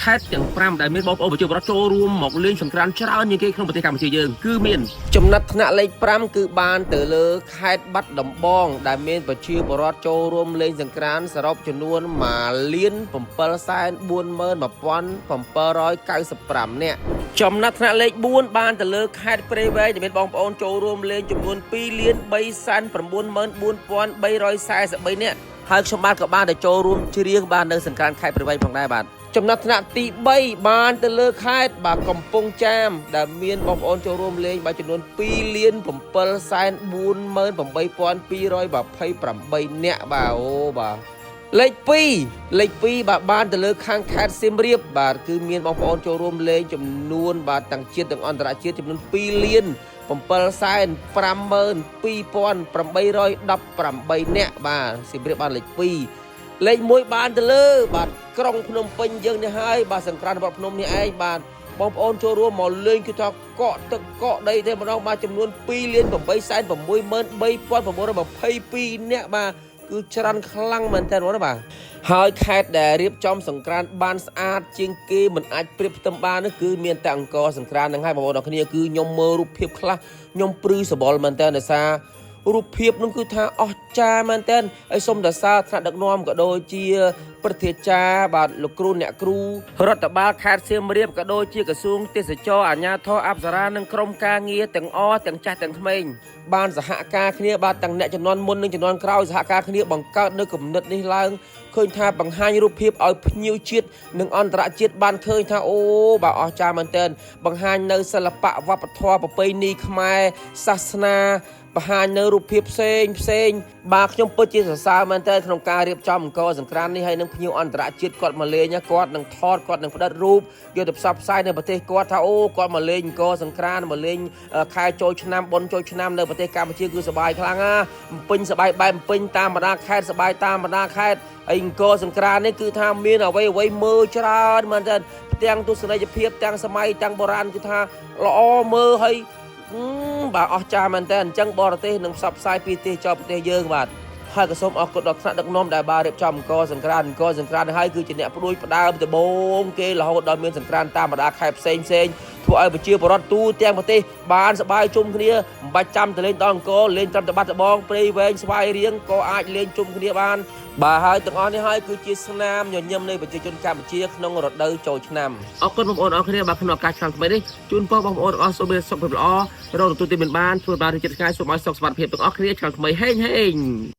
ខេត្តទាំង5ដែលមានបងប្អូនប្រជាពលរដ្ឋចូលរួមមកលេងសង្គ្រាមច្រើនជាងគេក្នុងប្រទេសកម្ពុជាយើងគឺមានចំណាត់ថ្នាក់លេខ5គឺបានទៅលើខេត្តបាត់ដំបងដែលមានប្រជាពលរដ្ឋចូលរួមលេងសង្គ្រាមសរុបចំនួន1,741,795 នាក់ចំណាត់ថ្នាក់លេខ4បានទៅលើខេត្តព្រៃវែងដែលមានបងប្អូនចូលរួមលេងចំនួន2,394,343 នាក់ហើយខ្ញុំបាទក៏បានទៅចូលរួមច្រៀងបាននៅសង្គ្រាមខេត្តព្រៃវែងផងដែរបាទចំណាត់ថ្នាក់ទី3បានទៅលើខេត្តបាទកំពង់ចាមដែលមានបងប្អូនចូលរួមលេងបាទចំនួន2,748,228 នាក់បាទអូបាទលេខ2បាទបានទៅលើខាងខេត្តសៀមរាបបាទគឺមានបងប្អូនចូលរួមលេងចំនួនបាទទាំងជាតិទាំងអន្តរជាតិចំនួន2,752,818 នាក់បាទសៀមរាបបានលេខ2លេខ1បានទៅលើបាទក្រុងភ្នំពេញយើងនេះហើយបាទសង្គ្រាមរបស់ភ្នំនេះឯងបាទបងប្អូនចូលរួមមកលេងគឺថាកក់ទឹកកក់ដីទេម្ដងបាទចំនួន2,863,922 នាក់បាទគឺច្រើនខ្លាំងមែនតើបាទហើយខេត្តដែលរៀបចំសង្គ្រាមបានស្អាតជាងគេមិនអាចប្រៀបផ្ទឹមបាននោះគឺមានតែអង្គរសង្គ្រាមហ្នឹងហើយបងប្អូនទាំងគ្នាគឺខ្ញុំមើលរូបភាពខ្លះខ្ញុំព្រឺសបល់មែនតើដោយសាររូបភាពនោះគឺថាអស្ចារ្យមែនតើហើយសូមសរសើរថ្នាក់ដឹកនាំក៏ដូចជាព្រឹទ្ធាចារ្យបាទលោកគ្រូអ្នកគ្រូរដ្ឋបាលខេត្តសៀមរាបក៏ដូចជាក្រសួងទេសចរណ៍អាជ្ញាធរអប្សរានិងក្រុមការងារទាំងអស់ទាំងចាស់ទាំងក្មេងបានសហការគ្នាបាទទាំងអ្នកចំនួនមុននិងចំនួនក្រោយសហការគ្នាបង្កើតនៅគំនិតនេះឡើងឃើញថាបង្ហាញរូបភាពឲ្យភ្ញៀវជាតិនិងអន្តរជាតិបានឃើញថាអូបាទអស្ចារ្យមែនទែនបង្ហាញនៅសិល្បៈវប្បធម៌ប្រពៃណីខ្មែរសាសនាបង្ហាញនៅរូបភាពផ្សេងបាទខ្ញុំពិតជាសរសើរមែនទែនក្នុងការរៀបចំអង្គរសង្គ្រាមនេះហើយនឹងភ្ញៀវអន្តរជាតិគាត់មកលេងគាត់នឹងថតគាត់នឹងផ្ដិតរូបយកទៅផ្សព្វផ្សាយនៅប្រទេសគាត់ថាអូគាត់មកលេងអង្គរសង្គ្រាមមកលេងខែចូលឆ្នាំបុណ្យចូលឆ្នាំនៅប្រទេសកម្ពុជាគឺសប្បាយខ្លាំងណាបំពេញសប្បាយបែបបំពេញតាមបណ្ដាខេត្តសប្បាយតាមបណ្ដាខេត្តហើយអង្គរសង្គ្រាមនេះគឺថាមានអ្វីមើលច្រើនមែនទែនទាំងទស្សនីយភាពទាំងសម័យទាំងបុរាណគឺថាល្អមើលហើយបាទអស្ចារ្យមែនតើអញ្ចឹងបរទេសនឹងផ្សព្វផ្សាយពីប្រទេសចោលប្រទេសយើងបាទហើយក៏សូមអរគុណដល់ថ្នាក់ដឹកនាំដែលបានរៀបចំអង្គរសង្គ្រាមនេះហើយគឺជាអ្នកផ្ដួចផ្ដើមដំបូងគេរហូតដល់មានសង្គ្រាមតាមបណ្ដាខេត្តផ្សេងធ្វើឲ្យប្រជាពលរដ្ឋទូទាំងប្រទេសបានសប្បាយជុំគ្នាមិនបាច់ចាំទៅលេងដល់អង្គរលេងត្រឹមតែបាត់ដំបងព្រៃវែងស្វាយរៀងក៏អាចលេងជុំគ្នាបានបាទហើយទាំងអស់នេះហើយគឺជាស្នាមញញឹមនៃប្រជាជនកម្ពុជាក្នុងរដូវចូលឆ្នាំអរគុណបងប្អូនអរគ្នាបាទក្នុងឱកាសឆ្នាំថ្មីនេះជូនពរបងប្អូនទាំងអស់សូមមានសុខភាពល្អរកទទួលទានមានបានធ្វើបានរីករាយសូមឲ្យសុខសុវត្ថិភាពទាំងអស់គ្នាឆ្នាំថ្មីហេង